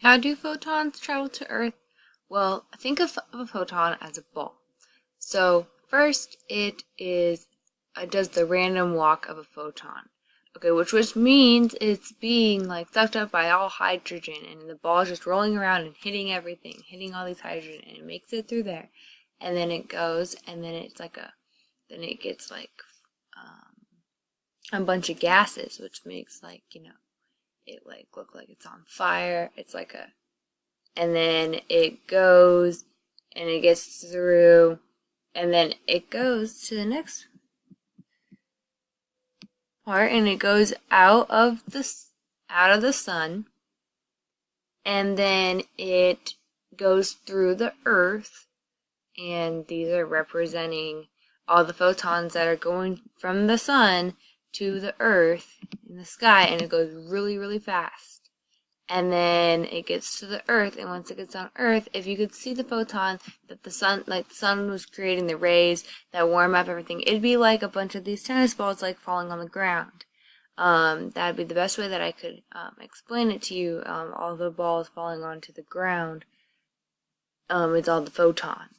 How do photons travel to Earth? Well, think of a photon as a ball. So first it does the random walk of a photon. Okay, which means it's being like sucked up by all hydrogen, and the ball is just rolling around and hitting everything, hitting all these hydrogen, and it makes it through there, and then it goes, and then then it gets like a bunch of gases, which makes it like look like it's on fire. And then it goes and it gets through, and then it goes to the next part, and it goes out of the sun, and then it goes through the earth, and these are representing all the photons that are going from the sun to the earth in the sky, and it goes really, really fast. And then it gets to the earth, and once it gets on earth, if you could see the photon that the sun was creating the rays that warm up everything, it'd be like a bunch of these tennis balls like falling on the ground. That'd be the best way that I could explain it to you. All the balls falling onto the ground, it's all the photons.